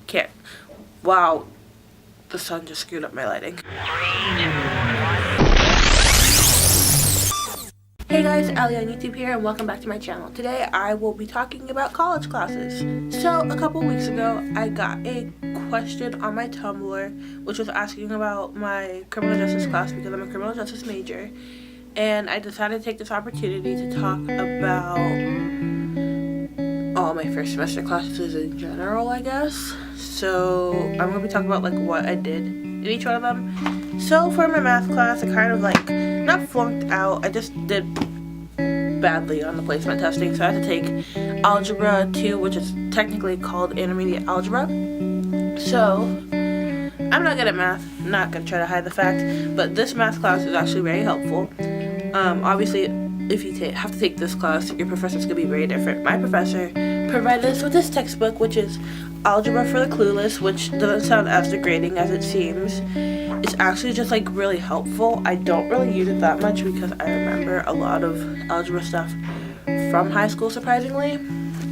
can't. Wow, the sun just screwed up my lighting. Hey guys, Allie on YouTube here, and welcome back to my channel. Today I will be talking about college classes. So a couple weeks ago I got a question on my Tumblr which was asking about my criminal justice class because I'm a criminal justice major, and I decided to take this opportunity to talk about all my first semester classes in general, I guess. So I'm going to be talking about like what I did in each one of them. So for my math class, I kind of like not flunked out, I just did badly on the placement testing. So I had to take Algebra 2, which is technically called Intermediate Algebra. So I'm not good at math, not going to try to hide the fact, but this math class is actually very helpful. Obviously, if you have to take this class, your professor's going to be very different. My professor provided us with this textbook, which is Algebra for the Clueless, which doesn't sound as degrading as it seems. It's actually just like really helpful. I don't really use it that much because I remember a lot of algebra stuff from high school, surprisingly.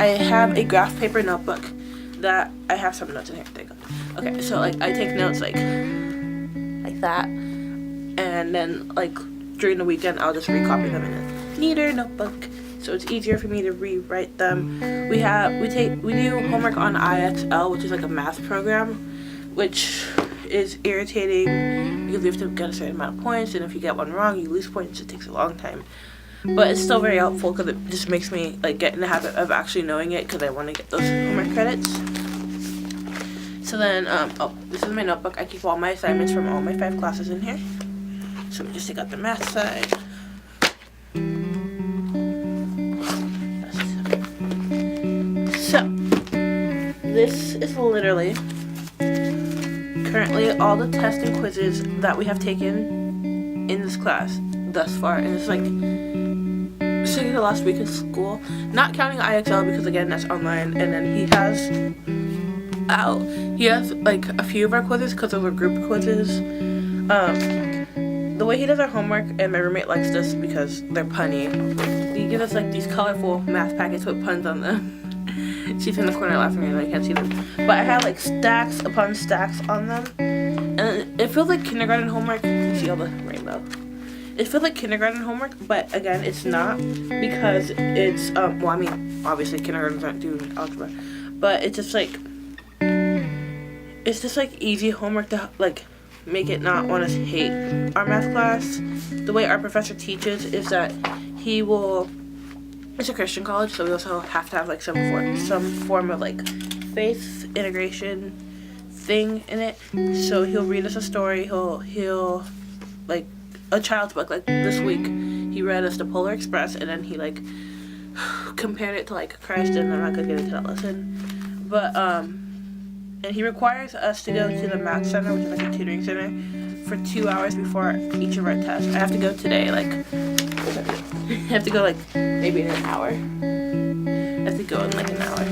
I have a graph paper notebook that I have some notes in here. There you go. Okay, so like I take notes like that, and then like during the weekend I'll just recopy them in a neater notebook, so it's easier for me to rewrite them. We do homework on IXL, which is like a math program, which is irritating because you have to get a certain amount of points, and if you get one wrong you lose points. It takes a long time, but it's still very helpful because it just makes me like get in the habit of actually knowing it because I want to get those homework credits. So then this is my notebook. I keep all my assignments from all my 5 classes in here. So we just take out the math side. So this is literally currently all the tests and quizzes that we have taken in this class thus far, and it's like the last week of school, not counting IXL because again that's online. And then he has like a few of our quizzes because those are group quizzes. The way he does our homework, and my roommate likes this because they're punny, he gives us like these colorful math packets with puns on them. She's in the corner laughing and I can't see them, but I have like stacks upon stacks on them, and it feels like kindergarten homework. You can see all the rainbow. It feels like kindergarten homework, but again it's not, because it's well, I mean obviously kindergartens aren't doing algebra, but it's just like easy homework to like make it not want to hate our math class. The way our professor teaches is that it's a Christian college, so we also have to have like some form of like faith integration thing in it. So he'll read us a story, he'll like a child's book. Like this week he read us the Polar Express, and then he like compared it to like Christ, and I'm not gonna get into that lesson, but and he requires us to go to the math center, which is like a tutoring center, for 2 hours before each of our tests. I have to go today, like I have to go like maybe in an hour. I have to go in like an hour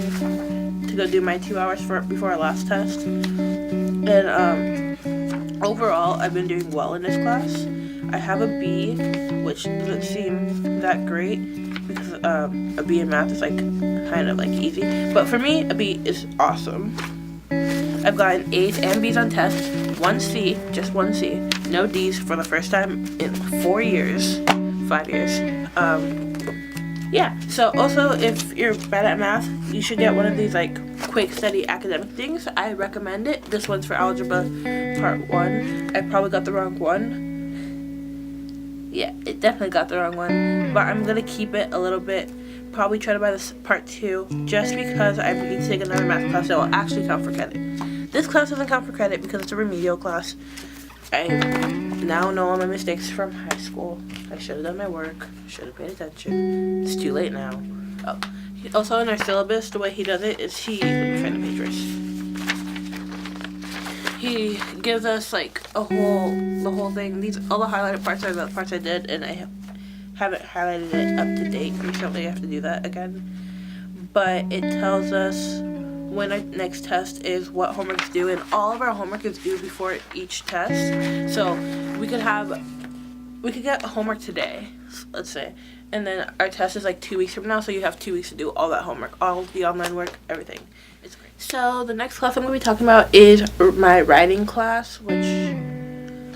to go do my 2 hours before our last test. And overall I've been doing well in this class. I have a B, which doesn't seem that great because a B in math is like kind of like easy, but for me a B is awesome. I've gotten A's and B's on tests, 1 C, just 1 C, no D's for the first time in 5 years. Yeah, so also if you're bad at math, you should get one of these like quick study academic things. I recommend it. This one's for Algebra Part 1. I probably got the wrong one. Yeah, it definitely got the wrong one, but I'm gonna keep it a little bit. Probably try to buy this Part 2 just because I need to take another math class that will actually count for credit. This class doesn't count for credit because it's a remedial class. I now know all my mistakes from high school. I should have done my work. Should have paid attention. It's too late now. Oh, also in our syllabus, the way he does it is let me find the page first. He gives us like the whole thing. All the highlighted parts are the parts I did, and I haven't highlighted it up to date recently. I have to do that again. But it tells us when our next test is, what homework is due, and all of our homework is due before each test. So we could get homework today, let's say, and then our test is like 2 weeks from now, so you have 2 weeks to do all that homework, all the online work, everything. It's great. So the next class I'm going to be talking about is my writing class, which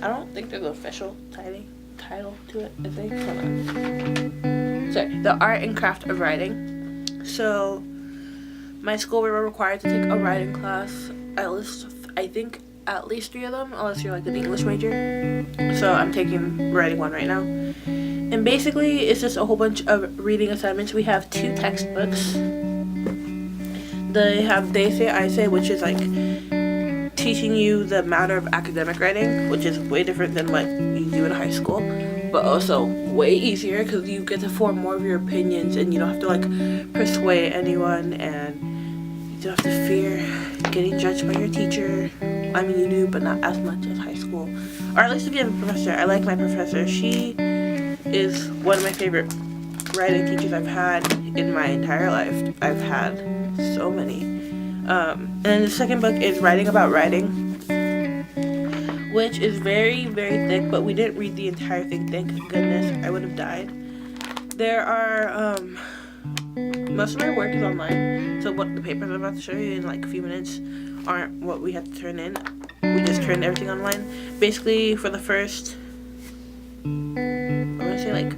I don't think there's an official title to it, I think. Hold on. Sorry, the art and craft of writing. So my school, we were required to take a writing class, I think at least 3 of them, unless you're like an English major. So I'm taking writing one right now. And basically, it's just a whole bunch of reading assignments. We have 2 textbooks. They have They Say, I Say, which is like teaching you the matter of academic writing, which is way different than what you do in high school, but also way easier because you get to form more of your opinions and you don't have to like persuade anyone, and you don't have to fear getting judged by your teacher. I mean, you do, but not as much as high school. Or at least if you have a professor. I like my professor. She is one of my favorite writing teachers I've had in my entire life. I've had so many. And then the second book is Writing About Writing, which is very, very thick, but we didn't read the entire thing. Thank goodness. I would have died. There are, most of my work is online, so what the papers I'm about to show you in like a few minutes aren't what we have to turn in. We just turned everything online. Basically, for the first, I'm gonna say like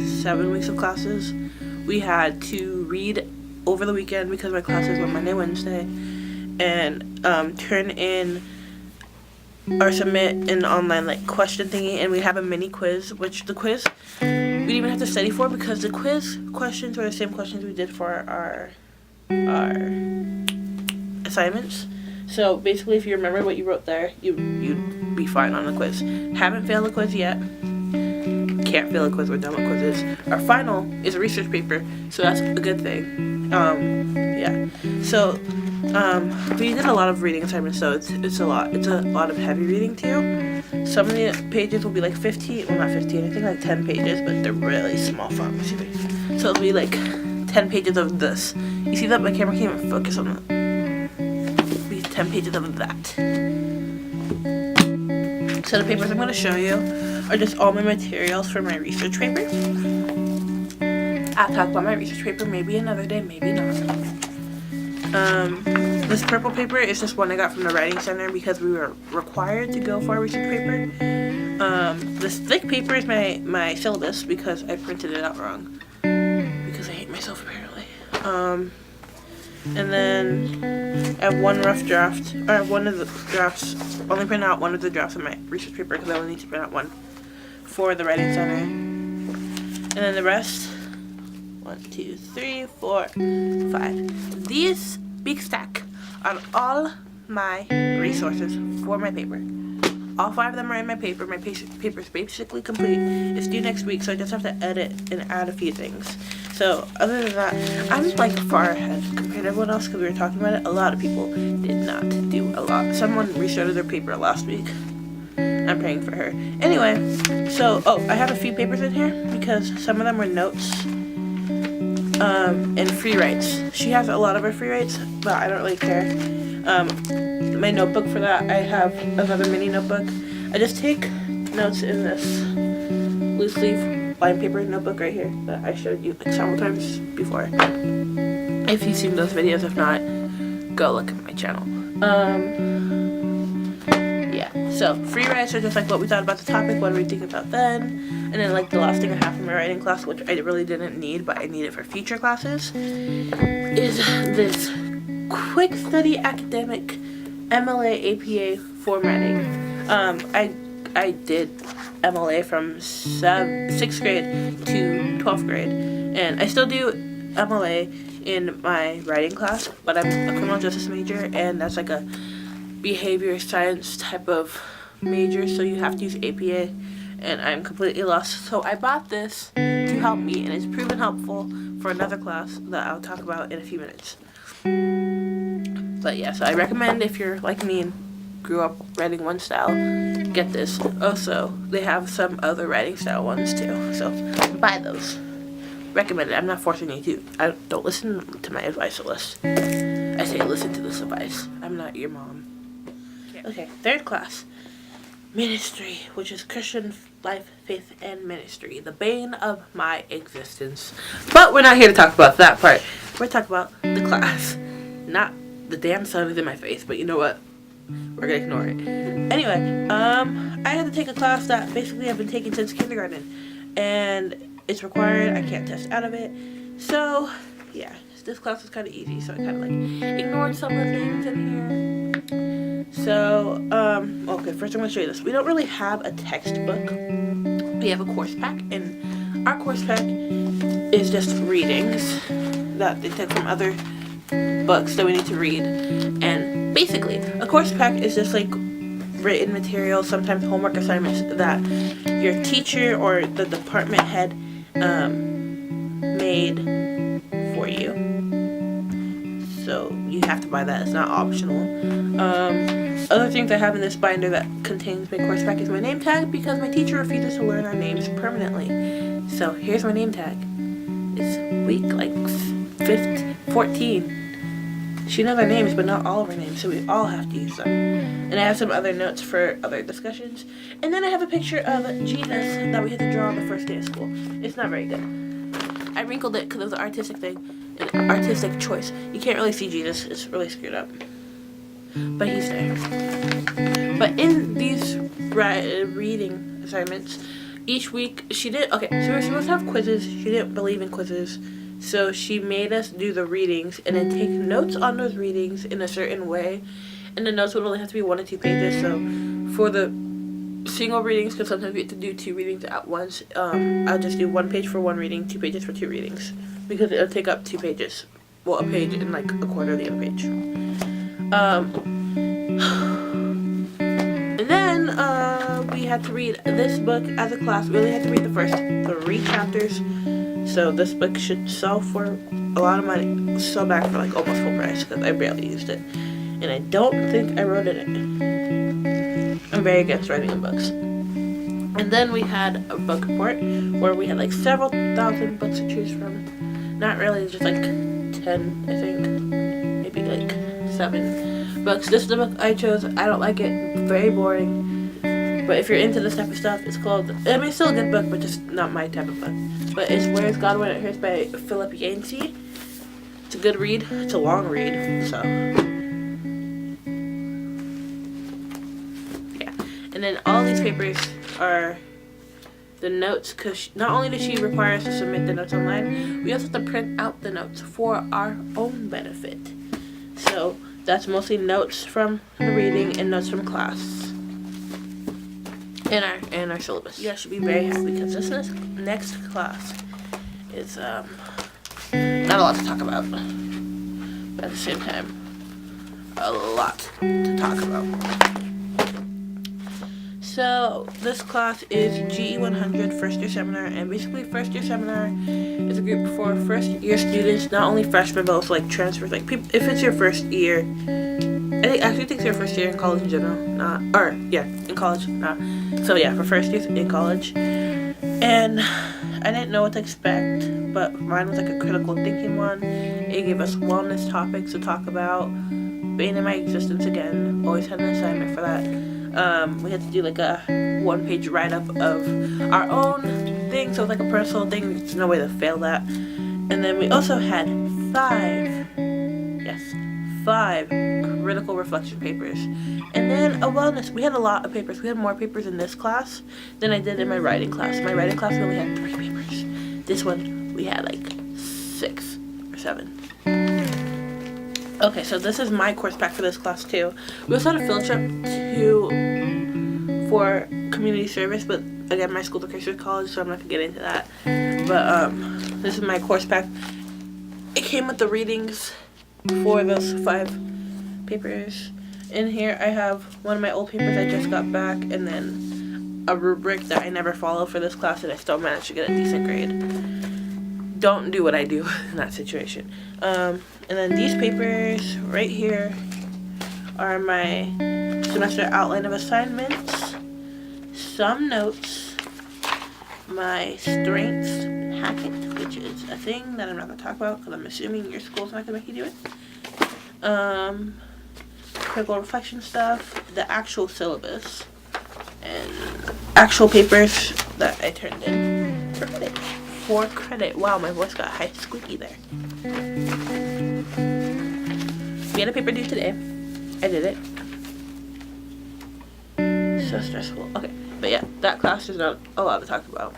7 weeks of classes, we had to read over the weekend because my classes were Monday, Wednesday, and turn in or submit an online like question thingy, and we have a mini quiz, which the quiz we didn't even have to study for because the quiz questions were the same questions we did for our assignments. So basically, if you remember what you wrote there, you'd be fine on the quiz. Haven't failed the quiz yet. Can't fail a quiz. We're done with quizzes. Our final is a research paper, so that's a good thing. Yeah. So we did a lot of reading assignments, so it's a lot. It's a lot of heavy reading too. Some of the pages will be like 15. Well, not 15. I think like 10 pages, but they're really small font. So it'll be like 10 pages of this. You see that my camera can't even focus on it. 10 pages of that. So the papers I'm going to show you are just all my materials for my research paper. I'll talk about my research paper maybe another day, maybe not. This purple paper is just one I got from the writing center because we were required to go for our research paper. This thick paper is my syllabus because I printed it out wrong. Because I hate myself apparently. And then I have one rough draft, or I have one of the drafts, only print out one of the drafts of my research paper because I only need to print out one for the writing center. And then the rest, 1, 2, 3, 4, 5. These big stack are all my resources for my paper. All 5 of them are in my paper. My paper is basically complete. It's due next week, so I just have to edit and add a few things. So, other than that, I'm like far ahead compared to everyone else because we were talking about it. A lot of people did not do a lot. Someone restarted their paper last week. I'm praying for her. Anyway, so, I have a few papers in here because some of them were notes and free writes. She has a lot of her free writes, but I don't really care. My notebook for that, I have another mini notebook. I just take notes in this loose leaf line paper notebook right here that I showed you like several times before. If you've seen those videos, if not, go look at my channel. Yeah, so free writes are just like what we thought about the topic, what do we think about then, and then like the last thing I have from my writing class, which I really didn't need, but I need it for future classes, is this quick study academic MLA APA formatting. I did MLA from 6th grade to 12th grade, and I still do MLA in my writing class, but I'm a criminal justice major, and that's like a behavior science type of major, so you have to use APA, and I'm completely lost. So I bought this to help me, and it's proven helpful for another class that I'll talk about in a few minutes. But yeah, so I recommend if you're like me and grew up writing one style, get this. Also, they have some other writing style ones too, so buy those. Recommend it. I'm not forcing you to. Don't listen to my advice list. I say listen to this advice. I'm not your mom. Okay, 3rd class. Ministry, which is Christian life, faith, and ministry. The bane of my existence. But we're not here to talk about that part. We're talking about the class. Not The damn sun is in my face, but you know what? We're gonna ignore it. Anyway, I had to take a class that basically I've been taking since kindergarten, and it's required. I can't test out of it. So, yeah, this class was kind of easy, so I kind of like ignored some of the things in here. So, okay, first I'm gonna show you this. We don't really have a textbook. We have a course pack, and our course pack is just readings that they took from other books that we need to read. And basically, a course pack is just like written material, sometimes homework assignments that your teacher or the department head made for you. So you have to buy that. It's not optional. Other things I have in this binder that contains my course pack is my name tag, because my teacher refuses to learn our names permanently. So here's my name tag. It's week like 14. She knows our names, but not all of our names, so we all have to use them. And I have some other notes for other discussions. And then I have a picture of Jesus that we had to draw on the first day of school. It's not very good. I wrinkled it because it was an artistic thing, an artistic choice. You can't really see Jesus. It's really screwed up. But he's there. But in these reading assignments, each week she did, okay, so we were supposed to have quizzes. She didn't believe in quizzes. So she made us do the readings and then take notes on those readings in a certain way. And the notes would only have to be 1 or 2 pages. So for the single readings, because sometimes we have to do 2 readings at once, I'll just do 1 page for 1 reading, 2 pages for 2 readings. Because it'll take up 2 pages. Well, a page and like a quarter of the other page. And then we had to read this book as a class. We only had to read the first 3 chapters. So this book should sell for a lot of money. Sell back for like almost full price, because I barely used it. And I don't think I wrote in it. I'm very against writing in books. And then we had a book report where we had like several thousand books to choose from. Not really, just like 10, I think. Maybe like 7 books. This is the book I chose. I don't like it. Very boring. But if you're into this type of stuff, it's called, I mean, it's still a good book, but just not my type of book. But it's Where's God When It Hurts by Philip Yancey. It's a good read. It's a long read, so. Yeah. And then all these papers are the notes, because not only does she require us to submit the notes online, we also have to print out the notes for our own benefit. So that's mostly notes from the reading and notes from class. And our syllabus. You guys should be very happy, because this next class is not a lot to talk about, but at the same time a lot to talk about. So this class is GE 100 first year seminar, and basically first year seminar is a group for first year students, not only freshmen but also like transfers, like people, if it's your first year. I actually think it's your first year in college in general, in college, So yeah, for first years in college. And I didn't know what to expect, but mine was like a critical thinking one. It gave us wellness topics to talk about, being in my existence again, always had an assignment for that. We had to do like a 1-page write-up of our own thing, so it was like a personal thing, there's no way to fail that. And then we also had 5 critical reflection papers. And then a wellness. We had a lot of papers. We had more papers in this class than I did in my writing class. My writing class we only had 3 papers. This one we had like 6 or 7. Okay, so this is my course pack for this class too. We also had a field trip for community service, but again, my school's a Christian college, so I'm not gonna get into that. But this is my course pack. It came with the readings for those 5 papers. In here I have one of my old papers I just got back, and then a rubric that I never followed for this class, and I still managed to get a decent grade. Don't do what I do in that situation. And then these papers right here are my semester outline of assignments, some notes, my strengths packet, which is a thing that I'm not going to talk about because I'm assuming your school's not going to make you do it. Critical reflection stuff, the actual syllabus, and actual papers that I turned in for credit. Wow, my voice got high squeaky there. We had a paper due today. I did it. So stressful. Okay, but yeah, that class is not a lot to talk about.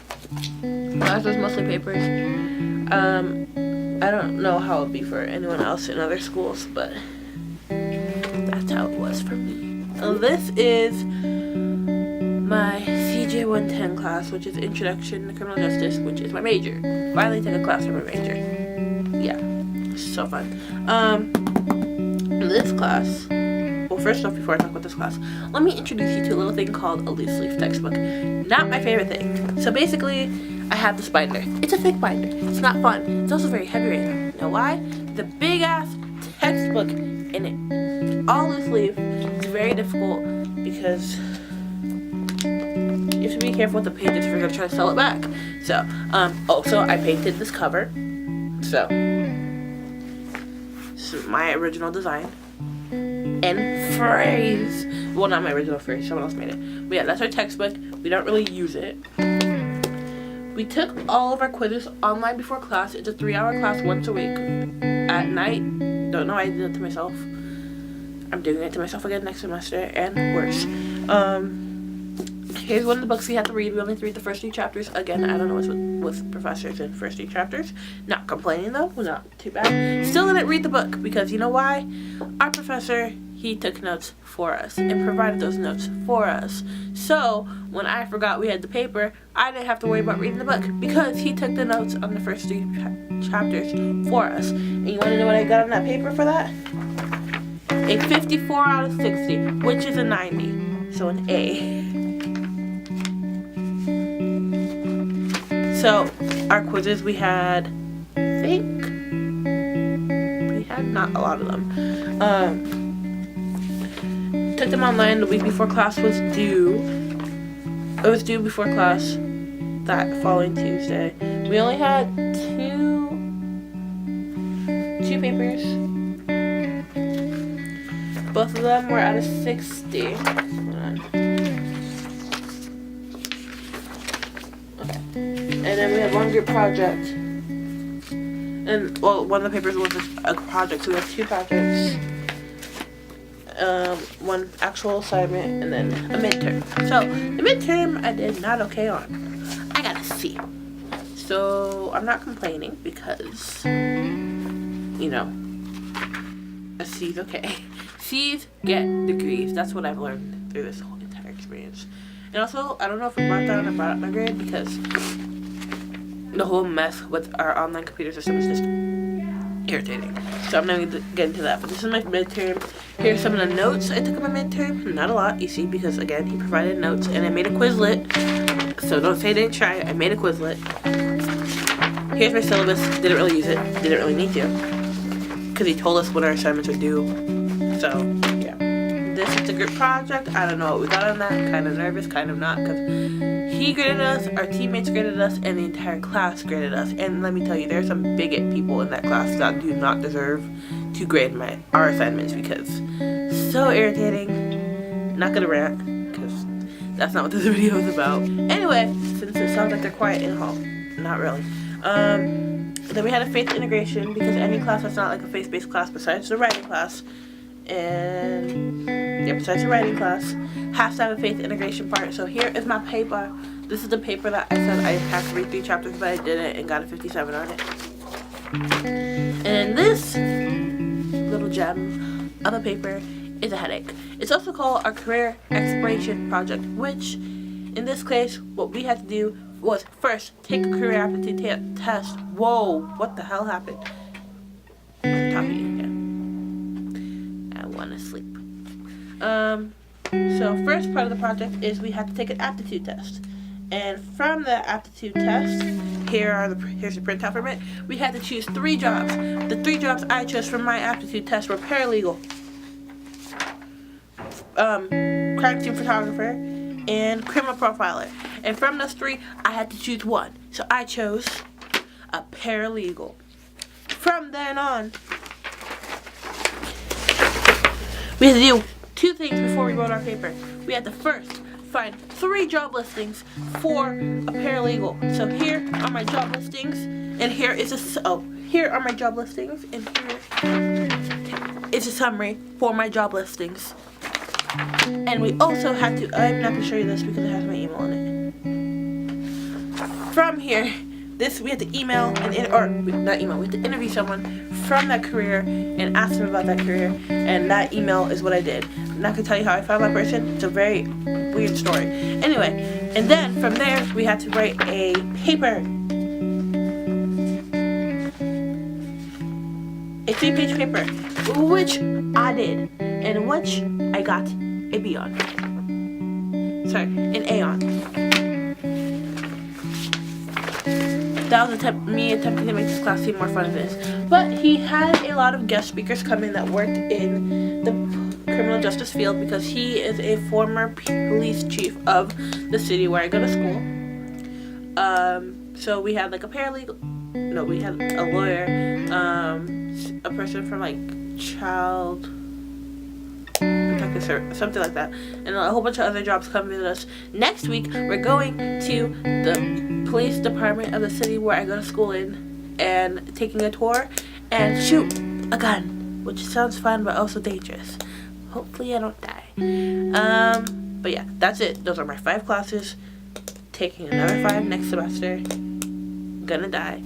Class was mostly papers. I don't know how it would be for anyone else in other schools, but that's how it was for me. This is my CJ 110 class, which is Introduction to Criminal Justice, which is my major. Finally took a class for my major. Yeah, so fun. This class, well, first off, before I talk about this class, let me introduce you to a little thing called a loose leaf textbook. Not my favorite thing. So basically, I have this binder. It's a thick binder. It's not fun. It's also very heavy right now. You know why? The big ass textbook in it. All loose leaf. It's very difficult because you have to be careful with the pages if you're going to try to sell it back. So, also, I painted this cover. So, this is my original design. And phrase. Well, not my original phrase. Someone else made it. But yeah, that's our textbook. We don't really use it. We took all of our quizzes online before class. It's a 3-hour class once a week at night. Don't know why I did it to myself. I'm doing it to myself again next semester and worse. Here's one of the books we have to read. We only have to read the first 3 chapters. Again, I don't know what's with professors in first 3 chapters. Not complaining though. Well, not too bad. Still didn't read the book because you know why? Our professor, he took notes for us and provided those notes for us. So when I forgot we had the paper, I didn't have to worry about reading the book because he took the notes on the first 3 chapters for us. And you want to know what I got on that paper for that? A 54 out of 60, which is a 90. So an A. So our quizzes, we had, I think, we had not a lot of them. Took them online the week before class was due. It was due before class that following Tuesday. We only had two papers. Both of them were out of 60. Hold on. Okay. And then we had one group project. And, well, one of the papers was a project, so we had 2 projects. One actual assignment, and then a midterm. So, the midterm I did not okay on. I got a C. So, I'm not complaining because, you know, a C's okay. C's get degrees. That's what I've learned through this whole entire experience. And also, I don't know if it brought down or brought up my grade because the whole mess with our online computer system is just irritating. So I'm not going to get into that. But this is my midterm. Here's some of the notes I took on my midterm. Not a lot, you see, because again, he provided notes and I made a Quizlet. So don't say I didn't try. I made a Quizlet. Here's my syllabus. Didn't really use it. Didn't really need to. Because he told us when our assignments were due. So, yeah. This is the group project. I don't know what we got on that. Kind of nervous, kind of not. Because he graded us, our teammates graded us, and the entire class graded us. And let me tell you, there's some bigot people in that class that do not deserve to grade our assignments because so irritating. Not gonna rant, because that's not what this video is about. Anyway, since it sounds like they're quiet in hall, not really. Then we had a faith integration because any class that's not like a faith-based class besides the writing class, and yeah, besides the writing class, has to have a faith integration part. So here is my paper. This is the paper that I said I had to read 3 chapters, but I didn't and got a 57 on it. And this little gem of a paper is a headache. It's also called our career exploration project, which in this case, what we had to do was first take a career aptitude test. Whoa, what the hell happened? I'm talking again. I want to sleep. So first part of the project is we had to take an aptitude test. And from the aptitude test, here's the printout from it. We had to choose 3 jobs. The 3 jobs I chose from my aptitude test were paralegal, crime scene photographer, and criminal profiler. And from those 3, I had to choose 1. So I chose a paralegal. From then on, we had to do 2 things before we wrote our paper. We had to first find 3 job listings for a paralegal. So here are my job listings, and here are my job listings, and here it's a summary for my job listings. And we also had to, I'm not going to show you this because it has my email in it. From here, we had to email, we had to interview someone from that career and ask them about that career, and that email is what I did. I'm not going to tell you how I found that person. It's a very weird story. Anyway, and then from there, we had to write a paper. A 3-page paper, which I did, and which I got a B on. Sorry, an A on. That was me attempting to make this class seem more fun than it is. But he had a lot of guest speakers come in that worked in the criminal justice field because he is a former police chief of the city where I go to school. So we had like a paralegal. No, we had a lawyer. A person from like child protective service, something like that, and a whole bunch of other jobs come visit us. Next week we're going to the police department of the city where I go to school in and taking a tour and shoot a gun, which sounds fun but also dangerous. Hopefully I don't die. But yeah, that's it. Those are my 5 classes. Taking another 5 next semester. Gonna die.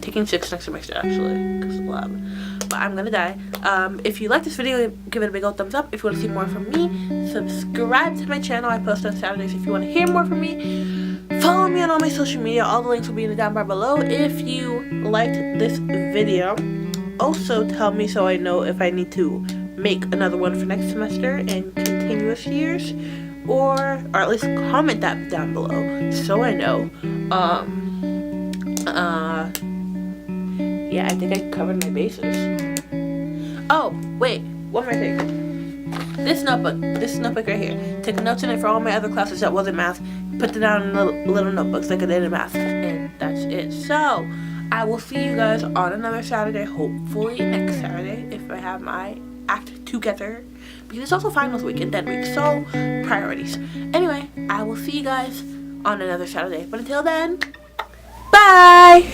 Taking 6 next semester actually, because of lab. But I'm gonna die. If you like this video, give it a big old thumbs up. If you want to see more from me, subscribe to my channel. I post on Saturdays. If you want to hear more from me, follow me on all my social media. All the links will be in the down bar below. If you liked this video, also tell me so I know if I need to make another one for next semester and continuous years, or at least comment that down below so I know. Yeah, I think I covered my bases. Oh, wait, one more thing. This notebook right here. Take notes in it for all my other classes that wasn't math. Put them down in little notebooks like I did in math. And that's it. So, I will see you guys on another Saturday, hopefully next Saturday, if I have my act together. Because it's also finals week and dead week, so priorities. Anyway, I will see you guys on another Saturday. But until then, bye!